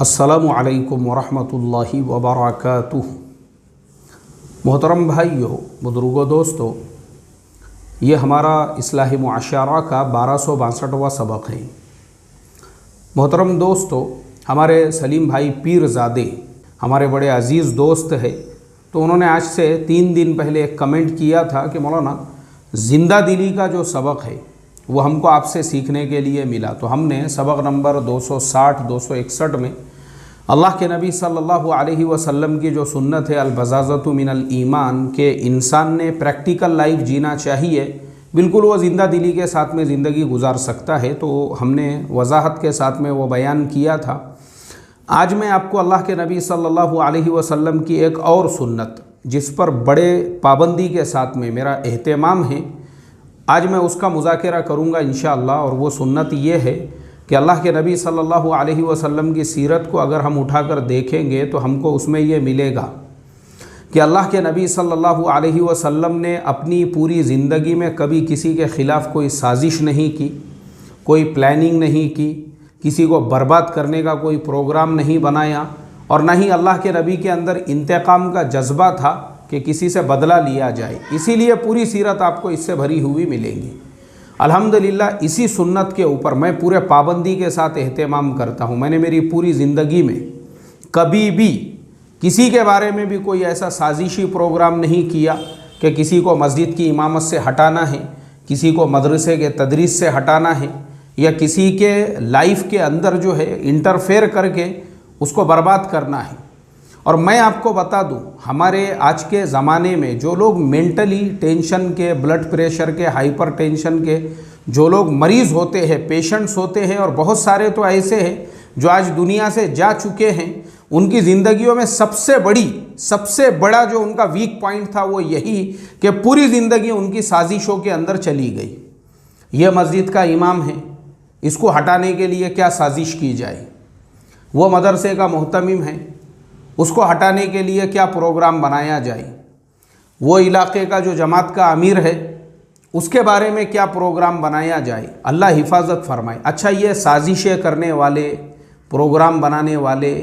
अस्सलामु अलैकुम वरहमतुल्लाहि वबरकातुह। मोहतरम भाइयों, बुजुर्गों, दोस्तों, ये हमारा इस्लाही मुआशरा का 1262वां सबक है। मोहतरम दोस्तों, हमारे सलीम भाई पीरज़ादे हमारे बड़े अज़ीज़ दोस्त है, तो उन्होंने आज से 3 दिन पहले एक कमेंट किया था कि मौलाना ज़िंदा दिली का जो सबक है वो हमको आपसे सीखने के लिए मिला। तो हमने सबक नंबर 260-261 में अल्लाह के नबी सल्लल्लाहु अलैहि वसल्लम की जो सुन्नत है अल-बज़ाज़तु मिनल ईमान के इंसान ने प्रैक्टिकल लाइफ जीना चाहिए, बिल्कुल वो ज़िंदा दिली के साथ में ज़िंदगी गुजार सकता है, तो हमने वजाहत के साथ में वो बयान किया था। आज मैं आपको अल्लाह के नबी सल्लल्लाहु अलैहि वसल्लम की एक और सुन्नत, जिस पर बड़े पाबंदी के साथ में मेरा एहतमाम है, आज मैं उसका मुज़ाकरा करूँगा इंशाअल्लाह। और वो सुन्नत ये है कि अल्लाह के नबी सल्लल्लाहु अलैहि वसल्लम की सीरत को अगर हम उठाकर देखेंगे तो हमको उसमें ये मिलेगा कि अल्लाह के नबी सल्लल्लाहु अलैहि वसल्लम ने अपनी पूरी ज़िंदगी में कभी किसी के ख़िलाफ़ कोई साजिश नहीं की, कोई प्लानिंग नहीं की, किसी को बर्बाद करने का कोई प्रोग्राम नहीं बनाया, और ना ही अल्लाह के नबी के अंदर इंतकाम का जज्बा था कि किसी से बदला लिया जाए। इसीलिए पूरी सीरत आपको इससे भरी हुई मिलेगी। अल्हम्दुलिल्लाह, इसी सुन्नत के ऊपर मैं पूरे पाबंदी के साथ एहतमाम करता हूँ। मैंने मेरी पूरी ज़िंदगी में कभी भी किसी के बारे में भी कोई ऐसा साजिशी प्रोग्राम नहीं किया कि किसी को मस्जिद की इमामत से हटाना है, किसी को मदरसे के तदरीस से हटाना है, या किसी के लाइफ के अंदर जो है इंटरफेयर करके उसको बर्बाद करना है। और मैं आपको बता दूं, हमारे आज के ज़माने में जो लोग मेंटली टेंशन के, ब्लड प्रेशर के, हाइपर टेंशन के जो लोग मरीज़ होते हैं, पेशेंट्स होते हैं, और बहुत सारे तो ऐसे हैं जो आज दुनिया से जा चुके हैं, उनकी ज़िंदगियों में सबसे बड़ा जो उनका वीक पॉइंट था वो यही कि पूरी ज़िंदगी उनकी साजिशों के अंदर चली गई। ये मस्जिद का इमाम है, इसको हटाने के लिए क्या साजिश की जाए। वो मदरसे का मोहतमिम है, उसको हटाने के लिए क्या प्रोग्राम बनाया जाए। वो इलाके का जो जमात का अमीर है, उसके बारे में क्या प्रोग्राम बनाया जाए। अल्लाह हिफाजत फरमाए। अच्छा, ये साजिशें करने वाले, प्रोग्राम बनाने वाले,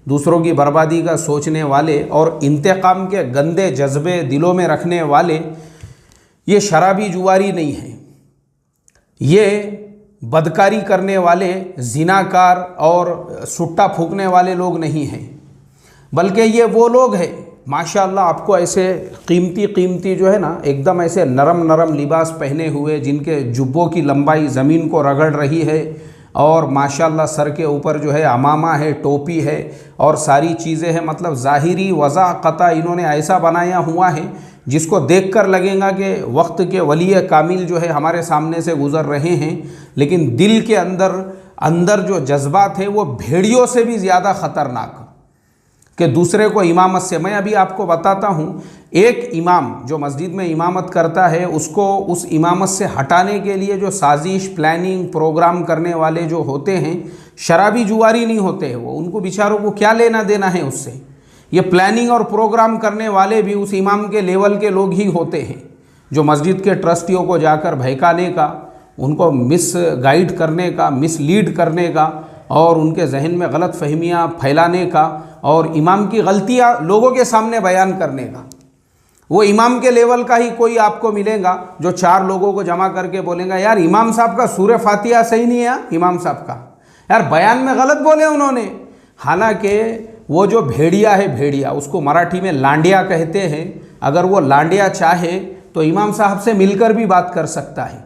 दूसरों की बर्बादी का सोचने वाले और इंतकाम के गंदे जज्बे दिलों में रखने वाले, ये शराबी जुआरी नहीं है, ये बदकारी करने वाले, जिनाकार और सुट्टा फूकने वाले लोग नहीं हैं, बल्कि ये वो लोग हैं माशाअल्लाह, आपको ऐसे कीमती जो है ना, एकदम ऐसे नरम लिबास पहने हुए, जिनके जुब्बों की लंबाई ज़मीन को रगड़ रही है, और माशाअल्लाह सर के ऊपर जो है अमामा है, टोपी है, और सारी चीज़ें हैं। मतलब ज़ाहिरी वज़ा क़ता इन्होंने ऐसा बनाया हुआ है जिसको देखकर लगेगा कि वक्त के वली कामिल जो है हमारे सामने से गुज़र रहे हैं, लेकिन दिल के अंदर जो जज्बात है वो भेड़ियों से भी ज़्यादा ख़तरनाक, कि दूसरे को इमामत से, मैं अभी आपको बताता हूँ, एक इमाम जो मस्जिद में इमामत करता है, उसको उस इमामत से हटाने के लिए जो साजिश, प्लानिंग, प्रोग्राम करने वाले जो होते हैं, शराबी जुआरी नहीं होते हैं वो, उनको बेचारों को क्या लेना देना है उससे। ये प्लानिंग और प्रोग्राम करने वाले भी उस इमाम के लेवल के लोग ही होते हैं, जो मस्जिद के ट्रस्टियों को जाकर बहकाने का, उनको मिस गाइड करने का, मिसलीड करने का, और उनके जहन में गलत फहमियाँ फैलाने का, और इमाम की गलतियाँ लोगों के सामने बयान करने का। वो इमाम के लेवल का ही कोई आपको मिलेगा जो 4 लोगों को जमा करके बोलेगा, यार इमाम साहब का सूरह फातिहा सही नहीं है, इमाम साहब का यार बयान में गलत बोले उन्होंने। हालांकि वो जो भेड़िया है, भेड़िया उसको मराठी में लांडिया कहते हैं, अगर वो लांडिया चाहे तो इमाम साहब से मिलकर भी बात कर सकता है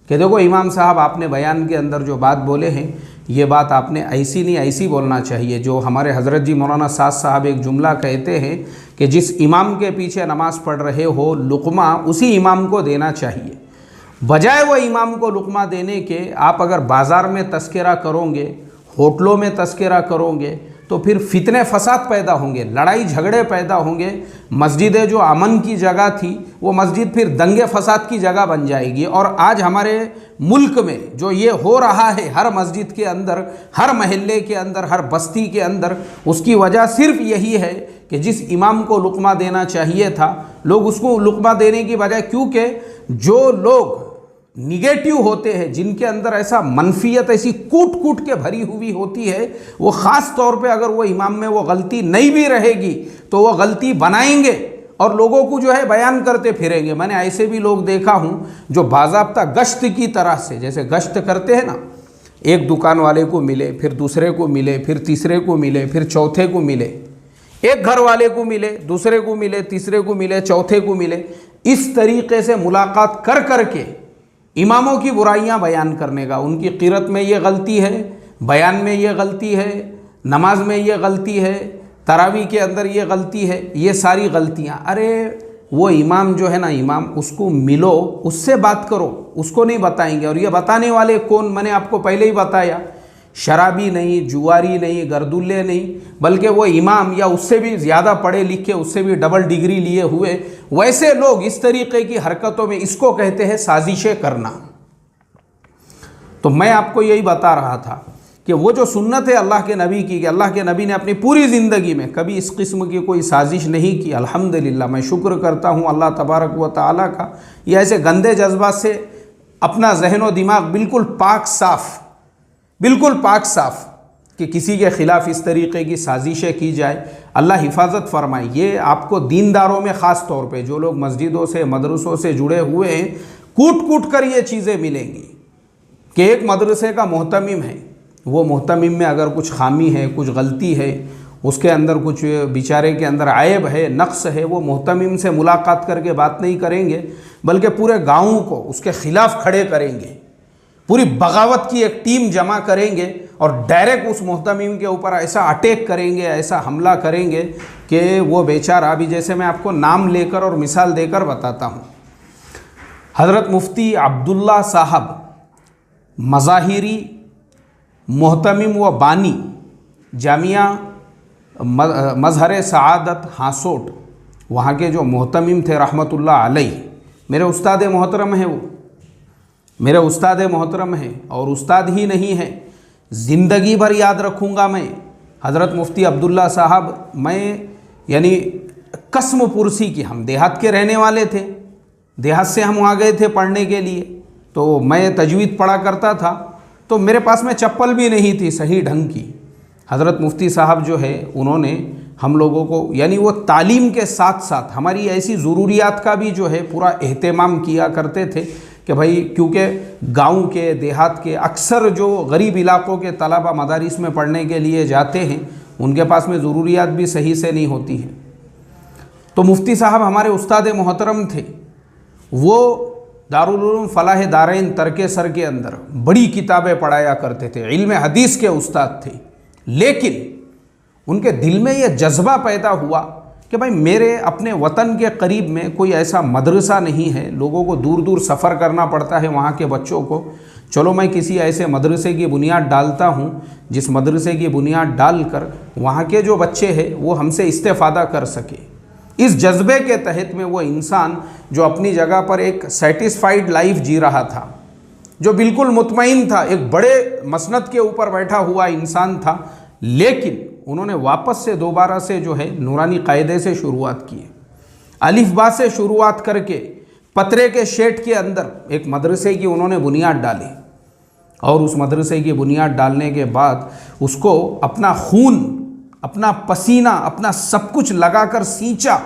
कि देखो इमाम साहब, आपने बयान के अंदर जो बात बोले हैं, ये बात आपने ऐसी नहीं ऐसी बोलना चाहिए। जो हमारे हज़रत जी मौलाना साद साहब एक जुमला कहते हैं कि जिस इमाम के पीछे नमाज़ पढ़ रहे हो, लुक़मा उसी इमाम को देना चाहिए, बजाय वो इमाम को लुक़मा देने के आप अगर बाज़ार में तस्करा करोगे, होटलों में तस्करा करोगे, तो फिर फितने फसाद पैदा होंगे, लड़ाई झगड़े पैदा होंगे। मस्जिदें जो अमन की जगह थी, वो मस्जिद फिर दंगे फसाद की जगह बन जाएगी। और आज हमारे मुल्क में जो ये हो रहा है, हर मस्जिद के अंदर, हर महल्ले के अंदर, हर बस्ती के अंदर, उसकी वजह सिर्फ यही है कि जिस इमाम को लुक़मा देना चाहिए था, लोग उसको लुक़मा देने की बजाय, क्योंकि जो लोग निगेटिव होते हैं, जिनके अंदर ऐसा मनफियत ऐसी कूट कूट के भरी हुई होती है, वो ख़ास तौर पे अगर वो इमाम में वो गलती नहीं भी रहेगी तो वो गलती बनाएंगे और लोगों को जो है बयान करते फिरेंगे। मैंने ऐसे भी लोग देखा हूँ जो बाज़ाब्ता गश्त की तरह से, जैसे गश्त करते हैं ना, एक दुकान वाले को मिले, फिर दूसरे को मिले, फिर तीसरे को मिले, फिर चौथे को मिले, एक घर वाले को मिले, दूसरे को मिले, तीसरे को मिले, चौथे को मिले, इस तरीके से मुलाकात कर करके इमामों की बुराइयां बयान करने का, उनकी क़िरत में ये गलती है, बयान में ये गलती है, नमाज में ये गलती है, तरावी के अंदर ये गलती है, ये सारी गलतियां। अरे वो इमाम जो है ना, इमाम, उसको मिलो, उससे बात करो, उसको नहीं बताएंगे। और ये बताने वाले कौन, मैंने आपको पहले ही बताया, शराबी नहीं, जुआरी नहीं, गर्दुल्ले नहीं, बल्कि वो इमाम या उससे भी ज़्यादा पढ़े लिखे, उससे भी डबल डिग्री लिए हुए वैसे लोग इस तरीके की हरकतों में, इसको कहते हैं साजिशें करना। तो मैं आपको यही बता रहा था कि वो जो सुन्नत है अल्लाह के नबी की, कि अल्लाह के नबी ने अपनी पूरी ज़िंदगी में कभी इस किस्म की कोई साजिश नहीं की। अल्हम्दुलिल्लाह, मैं शुक्र करता हूँ अल्लाह तबारक व तआला का। ये ऐसे गंदे जज्बात से अपना जहन व दिमाग बिल्कुल पाक साफ़, बिल्कुल पाक साफ़, कि किसी के ख़िलाफ़ इस तरीके की साजिशें की जाए। अल्लाह हिफाजत फरमाए। ये आपको दीनदारों में ख़ास तौर पे, जो लोग मस्जिदों से, मदरसों से जुड़े हुए हैं, कूट कूट कर ये चीज़ें मिलेंगी कि एक मदरसे का मोहतमिम है, वो मोहतमिम में अगर कुछ खामी है, कुछ गलती है, उसके अंदर कुछ बेचारे के अंदर आयब है, नक्स है, वो मोहतमिम से मुलाकात करके बात नहीं करेंगे, बल्कि पूरे गाँव को उसके ख़िलाफ़ खड़े करेंगे, पूरी बगावत की एक टीम जमा करेंगे और डायरेक्ट उस मोहतमिम के ऊपर ऐसा अटैक करेंगे, ऐसा हमला करेंगे कि वो बेचारा, अभी जैसे मैं आपको नाम लेकर और मिसाल देकर बताता हूँ। हज़रत मुफ्ती अब्दुल्ला साहब मज़ाहिरी, मोहतमिम व बानी, जामिया मज़हर सआदत हासोट, वहाँ के जो मोहतमिम थे रहमतुल्लाह अलैह, मेरे उस्ताद मोहतरम हैं, वो मेरे उस्ताद मोहतरम हैं। और उस्ताद ही नहीं है, ज़िंदगी भर याद रखूँगा मैं हज़रत मुफ्ती अब्दुल्ला साहब। मैं यानी कसम पुरसी की, हम देहात के रहने वाले थे, देहात से हम वहाँ गए थे पढ़ने के लिए, तो मैं तजवीद पढ़ा करता था, तो मेरे पास में चप्पल भी नहीं थी सही ढंग की। हज़रत मुफ्ती साहब जो है, उन्होंने हम लोगों को, यानी वो तालीम के साथ साथ हमारी ऐसी ज़रूरियात का भी जो है पूरा एहतमाम किया करते थे कि भाई, क्योंकि गांव के, देहात के अक्सर जो गरीब इलाक़ों के तलबा मदारिस में पढ़ने के लिए जाते हैं, उनके पास में ज़रूरियात भी सही से नहीं होती है। तो मुफ्ती साहब हमारे उस्ताद मोहतरम थे, वो दारुल उलूम फलाह दारैन तरके सर के अंदर बड़ी किताबें पढ़ाया करते थे, इल्म हदीस के उस्ताद थे। लेकिन उनके दिल में ये जज्बा पैदा हुआ कि भाई, मेरे अपने वतन के करीब में कोई ऐसा मदरसा नहीं है, लोगों को दूर दूर सफ़र करना पड़ता है वहाँ के बच्चों को, चलो मैं किसी ऐसे मदरसे की बुनियाद डालता हूँ, जिस मदरसे की बुनियाद डालकर वहाँ के जो बच्चे हैं वो हमसे इस्तेफ़ादा कर सके। इस जज्बे के तहत में वो इंसान जो अपनी जगह पर एक सेटिस्फाइड लाइफ जी रहा था, जो बिल्कुल मुतमईन था, एक बड़े मसनद के ऊपर बैठा हुआ इंसान था, लेकिन उन्होंने वापस से दोबारा से जो है नूरानी कायदे से शुरुआत की, अलिफ बा से शुरुआत करके पतरे के शेड के अंदर एक मदरसे की उन्होंने बुनियाद डाली। और उस मदरसे की बुनियाद डालने के बाद उसको अपना खून, अपना पसीना, अपना सब कुछ लगाकर सींचा,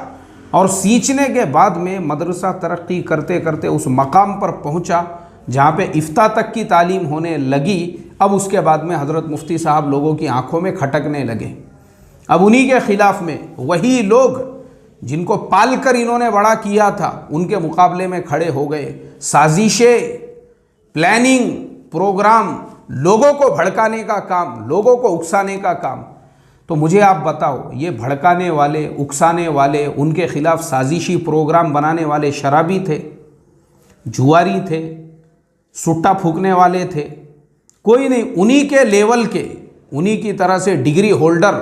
और सींचने के बाद में मदरसा तरक्की करते करते उस मकाम पर पहुंचा जहाँ पे इफ्ता तक की तालीम होने लगी। अब उसके बाद में हज़रत मुफ्ती साहब लोगों की आंखों में खटकने लगे। अब उन्हीं के ख़िलाफ़ में वही लोग जिनको पाल कर इन्होंने बड़ा किया था, उनके मुकाबले में खड़े हो गए। साजिशें, प्लानिंग, प्रोग्राम, लोगों को भड़काने का काम, लोगों को उकसाने का काम। तो मुझे आप बताओ, ये भड़काने वाले, उकसाने वाले, उनके ख़िलाफ़ साजिशी प्रोग्राम बनाने वाले शराबी थे, जुआरी थे, सुट्टा फूकने वाले थे? कोई नहीं। उन्हीं के लेवल के, उन्हीं की तरह से डिग्री होल्डर,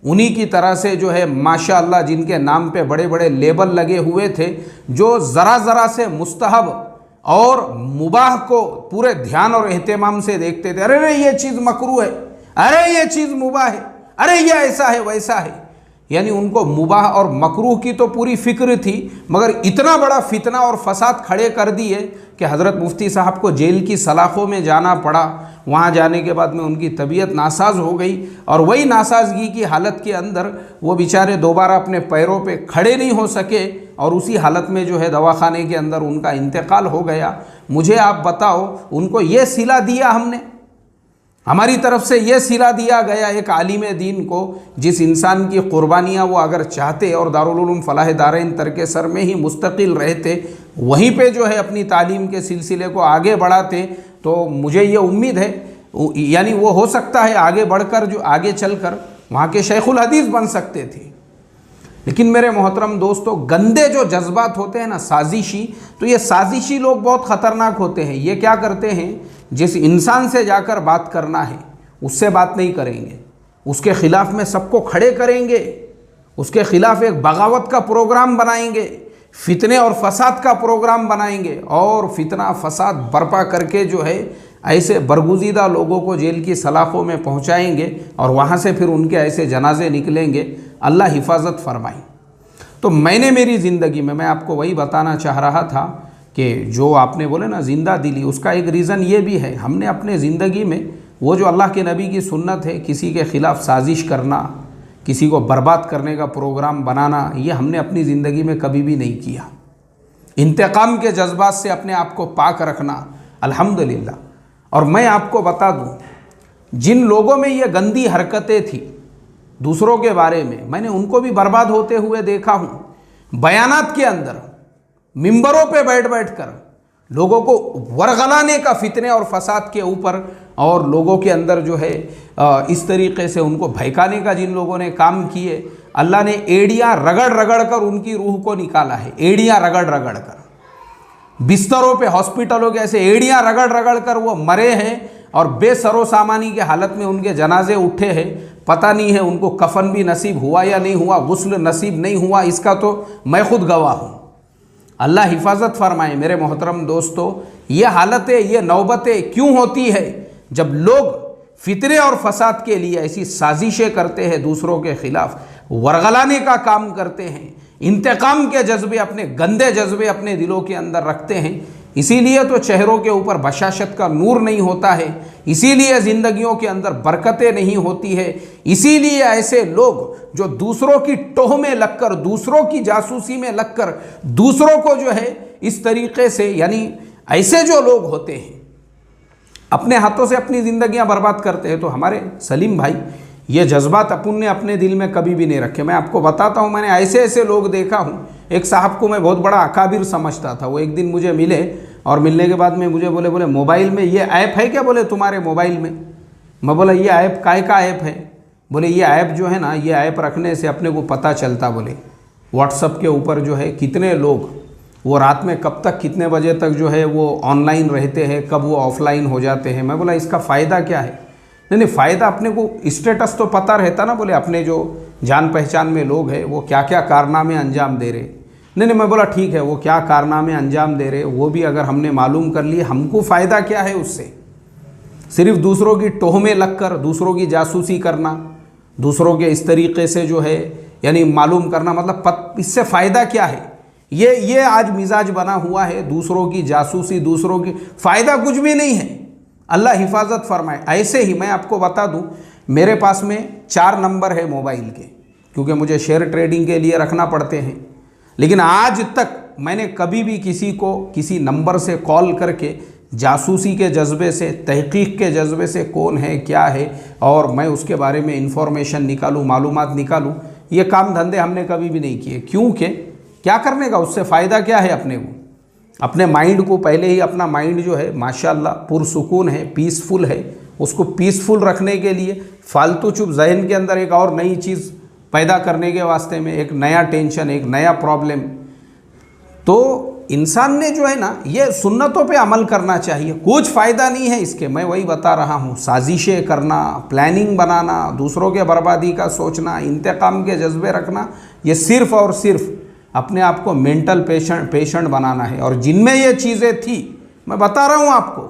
उन्हीं की तरह से जो है माशाअल्लाह जिनके नाम पे बड़े बड़े लेबल लगे हुए थे, जो ज़रा ज़रा से मुस्तहब और मुबाह को पूरे ध्यान और एहतमाम से देखते थे। अरे ये चीज़ मकरूह है, अरे ये चीज़ मुबाह है, अरे ये ऐसा है वैसा है। यानी उनको मुबाह और मकरूह की तो पूरी फ़िक्र थी, मगर इतना बड़ा फितना और फसाद खड़े कर दिए कि हज़रत मुफ्ती साहब को जेल की सलाखों में जाना पड़ा। वहाँ जाने के बाद में उनकी तबीयत नासाज हो गई और वही नासाजगी की हालत के अंदर वो बेचारे दोबारा अपने पैरों पे खड़े नहीं हो सके और उसी हालत में जो है दवाखाने के अंदर उनका इंतकाल हो गया। मुझे आप बताओ, उनको ये सिला दिया हमने, हमारी तरफ से ये सिला दिया गया एक आलिम दीन को, जिस इंसान की क़ुरबानियाँ वो अगर चाहते और दारुल उलूम फलाह दारैन तरके-सर में ही मुस्तकिल रहते, वहीं पे जो है अपनी तालीम के सिलसिले को आगे बढ़ाते, तो मुझे ये उम्मीद है यानी वो हो सकता है आगे बढ़कर जो आगे चलकर वहाँ के शेखुल हदीस बन सकते थे। लेकिन मेरे मोहतरम दोस्तों, गंदे जो जज्बात होते हैं ना, साजिशी, तो ये साजिशी लोग बहुत ख़तरनाक होते हैं। ये क्या करते हैं, जिस इंसान से जाकर बात करना है उससे बात नहीं करेंगे, उसके ख़िलाफ़ में सबको खड़े करेंगे, उसके ख़िलाफ़ एक बगावत का प्रोग्राम बनाएंगे, फितने और फसाद का प्रोग्राम बनाएंगे और फितना फसाद बर्पा करके जो है ऐसे बरगुज़ीदा लोगों को जेल की सलाखों में पहुंचाएंगे और वहां से फिर उनके ऐसे जनाजे निकलेंगे। अल्लाह हिफाजत फरमाए। तो मैंने मेरी ज़िंदगी में, मैं आपको वही बताना चाह रहा था कि जो आपने बोले ना ज़िंदा दिली, उसका एक रीज़न ये भी है, हमने अपने ज़िंदगी में वो जो अल्लाह के नबी की सुन्नत है, किसी के ख़िलाफ़ साजिश करना, किसी को बर्बाद करने का प्रोग्राम बनाना, ये हमने अपनी ज़िंदगी में कभी भी नहीं किया। इंतकाम के जज्बात से अपने आप को पाक रखना, अल्हम्दुलिल्लाह। और मैं आपको बता दूं, जिन लोगों में ये गंदी हरकतें थी दूसरों के बारे में, मैंने उनको भी बर्बाद होते हुए देखा हूँ। बयानात के अंदर मिंबरों पे बैठ बैठ कर लोगों को वरगलाने का, फितने और फसाद के ऊपर, और लोगों के अंदर जो है इस तरीक़े से उनको भड़काने का जिन लोगों ने काम किए, अल्लाह ने एड़ियाँ रगड़ रगड़ कर उनकी रूह को निकाला है। एड़ियाँ रगड़ रगड़ कर बिस्तरों पे, हॉस्पिटलों के ऐसे एड़ियाँ रगड़ रगड़ कर वो मरे हैं और बेसरो सामानी के हालत में उनके जनाजे उठे हैं। पता नहीं है उनको कफन भी नसीब हुआ या नहीं हुआ, गुस्ल नसीब नहीं हुआ, इसका तो मैं खुद गवाह हूँ। अल्लाह हिफाजत फरमाए। मेरे मोहतरम दोस्तों, ये हालतें, ये नौबतें क्यों होती है जब लोग फितने और फसाद के लिए ऐसी साजिशें करते हैं, दूसरों के ख़िलाफ़ वरगलाने का काम करते हैं, इंतकाम के जज्बे, अपने गंदे जज्बे अपने दिलों के अंदर रखते हैं। इसीलिए तो चेहरों के ऊपर बशाशत का नूर नहीं होता है, इसीलिए ज़िंदगियों के अंदर बरकतें नहीं होती है। इसीलिए ऐसे लोग जो दूसरों की टोह में लगकर, दूसरों की जासूसी में लगकर दूसरों को जो है इस तरीक़े से, यानी ऐसे जो लोग होते हैं अपने हाथों से अपनी ज़िंदगियां बर्बाद करते हैं। तो हमारे सलीम भाई, ये जज्बात अपन ने अपने दिल में कभी भी नहीं रखे। मैं आपको बताता हूँ, मैंने ऐसे ऐसे लोग देखा हूँ। एक साहब को मैं बहुत बड़ा अकाबिर समझता था, वो एक दिन मुझे मिले और मिलने के बाद में मुझे बोले मोबाइल में ये ऐप है क्या, बोले तुम्हारे मोबाइल में? मैं बोला ये ऐप काय का ऐप है? बोले ये ऐप जो है ना, ये ऐप रखने से अपने को पता चलता, बोले व्हाट्सअप के ऊपर जो है कितने लोग वो रात में कब तक, कितने बजे तक जो है वो ऑनलाइन रहते हैं, कब वो ऑफलाइन हो जाते हैं। मैं बोला इसका फ़ायदा क्या है? नहीं, फ़ायदा अपने को स्टेटस तो पता रहता ना, बोले अपने जो जान पहचान में लोग हैं वो क्या क्या कारनामे अंजाम दे रहे। नहीं, मैं बोला ठीक है, वो क्या कारनामे अंजाम दे रहे वो भी अगर हमने मालूम कर लिए, हमको फ़ायदा क्या है उससे? सिर्फ दूसरों की टोह में लगकर दूसरों की जासूसी करना, दूसरों के इस तरीक़े से जो है यानी मालूम करना, मतलब इससे फ़ायदा क्या है? ये आज मिजाज बना हुआ है, दूसरों की जासूसी, दूसरों की, फ़ायदा कुछ भी नहीं है। अल्लाह हिफाजत फरमाए। ऐसे ही मैं आपको बता दूं, मेरे पास में 4 नंबर है मोबाइल के, क्योंकि मुझे शेयर ट्रेडिंग के लिए रखना पड़ते हैं। लेकिन आज तक मैंने कभी भी किसी को किसी नंबर से कॉल करके जासूसी के जज्बे से, तहकीक के जज्बे से कौन है क्या है और मैं उसके बारे में इंफॉर्मेशन निकालूं, मालूमात निकालूं, ये काम धंधे हमने कभी भी नहीं किए। क्योंकि क्या करने का, उससे फ़ायदा क्या है अपने को? अपने माइंड को, पहले ही अपना माइंड जो है माशाल्लाह पुरसुकून है, पीसफुल है, उसको पीसफुल रखने के लिए फालतू चुप जहन के अंदर एक और नई चीज़ पैदा करने के वास्ते में एक नया टेंशन, एक नया प्रॉब्लम, तो इंसान ने जो है ना ये सुन्नतों पे अमल करना चाहिए। कुछ फ़ायदा नहीं है इसके, मैं वही बता रहा हूँ। साजिशें करना, प्लानिंग बनाना, दूसरों के बर्बादी का सोचना, इंतकाम के जज्बे रखना, ये सिर्फ़ और सिर्फ अपने आप को मेंटल पेशेंट बनाना है। और जिनमें ये चीज़ें थी, मैं बता रहा हूँ आपको,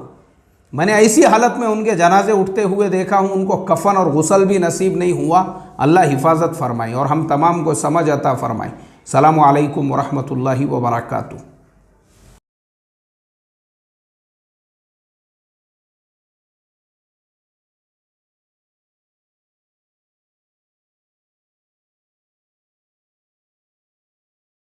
मैंने ऐसी हालत में उनके जनाजे उठते हुए देखा हूँ, उनको कफन और गुसल भी नसीब नहीं हुआ। अल्लाह हिफाजत फरमाए और हम तमाम को समझ अता फरमाए। सलामु अलैकुम व रहमतुल्लाहि व बरकातुहू।